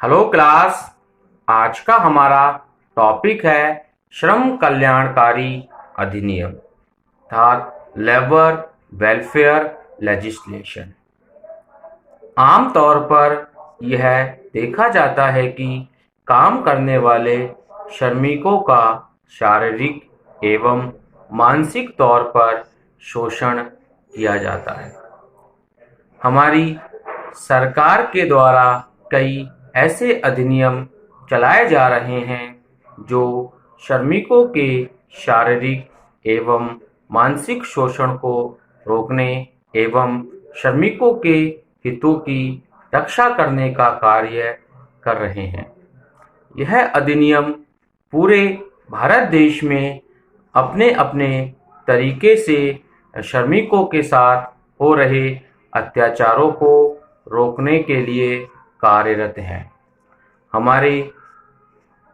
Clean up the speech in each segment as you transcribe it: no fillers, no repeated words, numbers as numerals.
Hello class. आज का हमारा टॉपिक है श्रम कल्याणकारी अधिनियम अर्थात लेबर वेलफेयर लेजिस्लेशन। आमतौर पर यह देखा जाता है कि काम करने वाले श्रमिकों का शारीरिक एवं मानसिक तौर पर शोषण किया जाता है। हमारी सरकार के द्वारा कई ऐसे अधिनियम चलाए जा रहे हैं जो श्रमिकों के शारीरिक एवं मानसिक शोषण को रोकने एवं श्रमिकों के हितों की रक्षा करने का कार्य कर रहे हैं। यह अधिनियम पूरे भारत देश में अपने अपने तरीके से श्रमिकों के साथ हो रहे अत्याचारों को रोकने के लिए कार्यरत है। हमारे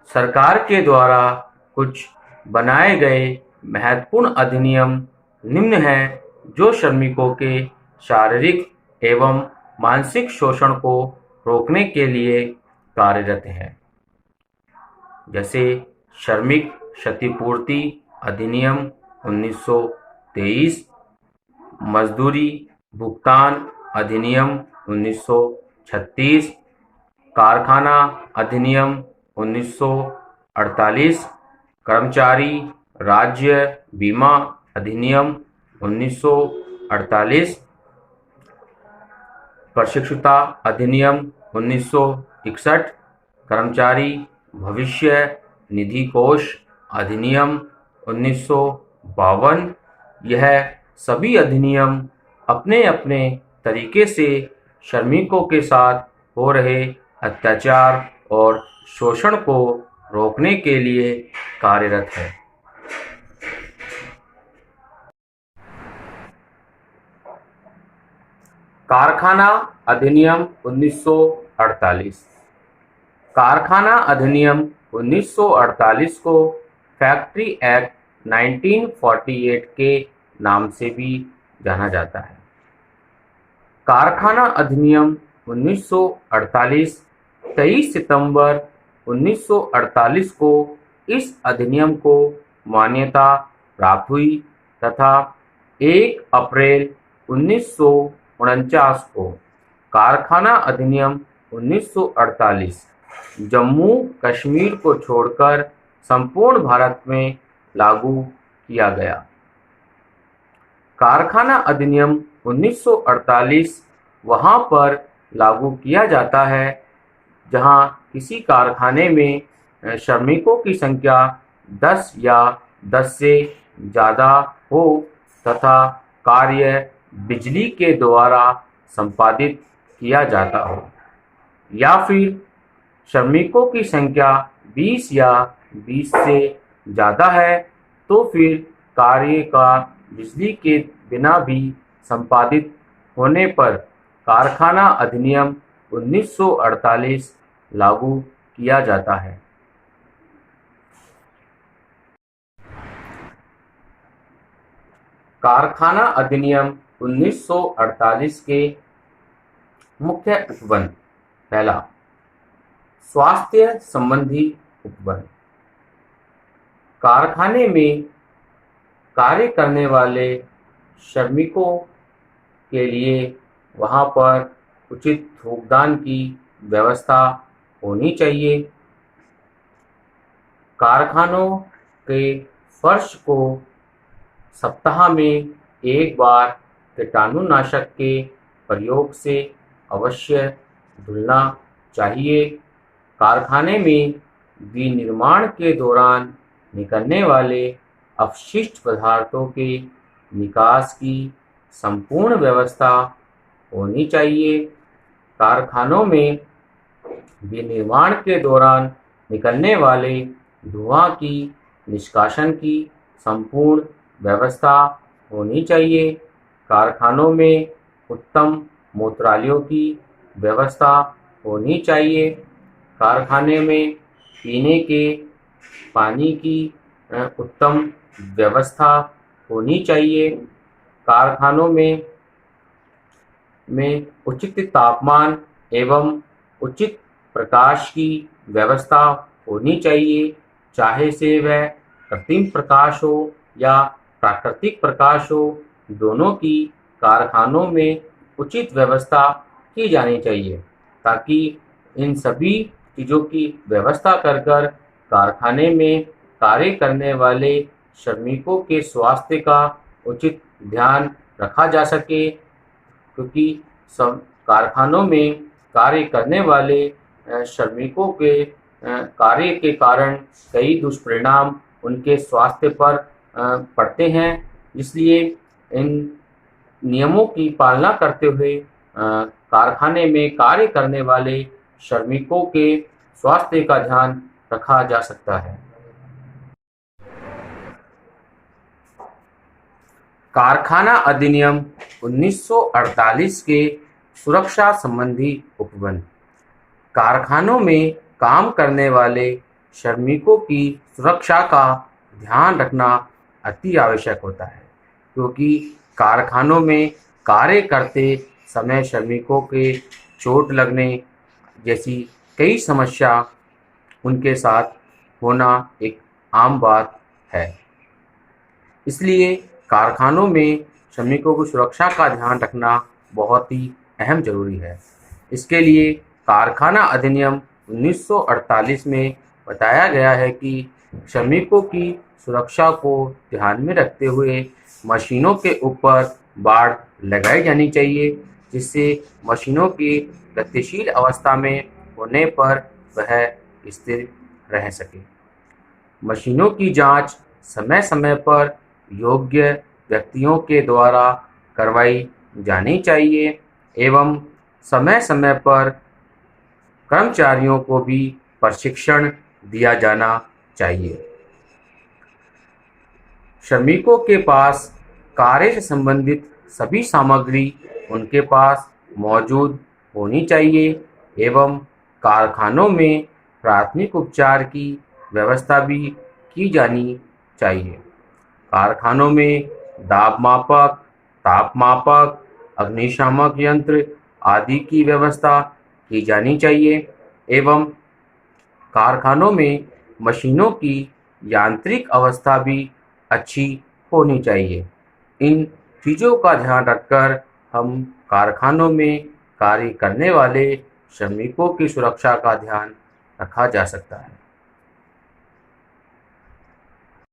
सरकार के द्वारा कुछ बनाए गए महत्वपूर्ण अधिनियम निम्न हैं जो श्रमिकों के शारीरिक एवं मानसिक शोषण को रोकने के लिए कार्यरत हैं। जैसे श्रमिक क्षतिपूर्ति अधिनियम 1923, मजदूरी भुगतान अधिनियम 1936, कारखाना अधिनियम 1948, कर्मचारी राज्य बीमा अधिनियम 1948, प्रशिक्षुता अधिनियम 1961, कर्मचारी भविष्य निधि कोष अधिनियम 1952। यह सभी अधिनियम अपने अपने तरीके से श्रमिकों के साथ हो रहे अत्याचार और शोषण को रोकने के लिए कार्यरत है। कारखाना अधिनियम 1948। कारखाना अधिनियम 1948 को फैक्ट्री एक्ट 1948 के नाम से भी जाना जाता है। कारखाना अधिनियम 1948 23 सितंबर 1948 को इस अधिनियम को मान्यता प्राप्त हुई तथा 1 अप्रैल 1949 को कारखाना अधिनियम 1948 जम्मू कश्मीर को छोड़कर संपूर्ण भारत में लागू किया गया। कारखाना अधिनियम 1948 वहां पर लागू किया जाता है जहां किसी कारखाने में श्रमिकों की संख्या 10 या 10 से ज़्यादा हो तथा कार्य बिजली के द्वारा संपादित किया जाता हो, या फिर श्रमिकों की संख्या 20 या 20 से ज़्यादा है तो फिर कार्य का बिजली के बिना भी संपादित होने पर कारखाना अधिनियम 1948 लागू किया जाता है। कारखाना अधिनियम 1948 के मुख्य उपबंध। पहला, स्वास्थ्य संबंधी उपबंध। कारखाने में कार्य करने वाले श्रमिकों के लिए वहां पर उचित थूकदान की व्यवस्था होनी चाहिए। कारखानों के फर्श को सप्ताह में एक बार कीटाणुनाशक के प्रयोग से अवश्य धुलना चाहिए। कारखाने में विनिर्माण के दौरान निकलने वाले अपशिष्ट पदार्थों के निकास की संपूर्ण व्यवस्था होनी चाहिए। कारखानों में विनिर्माण के दौरान निकलने वाले धुआं की निष्कासन की संपूर्ण व्यवस्था होनी चाहिए। कारखानों में उत्तम मूत्रालयों की व्यवस्था होनी चाहिए। कारखाने में पीने के पानी की उत्तम व्यवस्था होनी चाहिए। कारखानों में उचित तापमान एवं उचित प्रकाश की व्यवस्था होनी चाहिए, चाहे से वह कृत्रिम प्रकाश हो या प्राकृतिक प्रकाश हो। दोनों की कारखानों में उचित व्यवस्था की जानी चाहिए, ताकि इन सभी चीज़ों की व्यवस्था कर कारखाने में कार्य करने वाले श्रमिकों के स्वास्थ्य का उचित ध्यान रखा जा सके, क्योंकि सब कारखानों में कार्य करने वाले श्रमिकों के कार्य के कारण कई दुष्परिणाम उनके स्वास्थ्य पर पड़ते हैं। इसलिए इन नियमों की पालना करते हुए कारखाने में कार्य करने वाले श्रमिकों के स्वास्थ्य का ध्यान रखा जा सकता है। कारखाना अधिनियम 1948 के सुरक्षा संबंधी उपबंध। कारखानों में काम करने वाले श्रमिकों की सुरक्षा का ध्यान रखना अति आवश्यक होता है, क्योंकि कारखानों में कार्य करते समय श्रमिकों के चोट लगने जैसी कई समस्या उनके साथ होना एक आम बात है। इसलिए कारखानों में श्रमिकों की सुरक्षा का ध्यान रखना बहुत ही अहम ज़रूरी है। इसके लिए कारखाना अधिनियम 1948 में बताया गया है कि श्रमिकों की सुरक्षा को ध्यान में रखते हुए मशीनों के ऊपर बाड़ लगाई जानी चाहिए, जिससे मशीनों की गतिशील अवस्था में होने पर वह स्थिर रह सके। मशीनों की जांच समय समय पर योग्य व्यक्तियों के द्वारा करवाई जानी चाहिए एवं समय समय पर कर्मचारियों को भी प्रशिक्षण दिया जाना चाहिए। श्रमिकों के पास कार्य से संबंधित सभी सामग्री उनके पास मौजूद होनी चाहिए एवं कारखानों में प्राथमिक उपचार की व्यवस्था भी की जानी चाहिए। कारखानों में दाब मापक, ताप मापक, अग्निशामक यंत्र आदि की व्यवस्था की जानी चाहिए एवं कारखानों में मशीनों की यांत्रिक अवस्था भी अच्छी होनी चाहिए। इन चीज़ों का ध्यान रखकर हम कारखानों में कार्य करने वाले श्रमिकों की सुरक्षा का ध्यान रखा जा सकता है।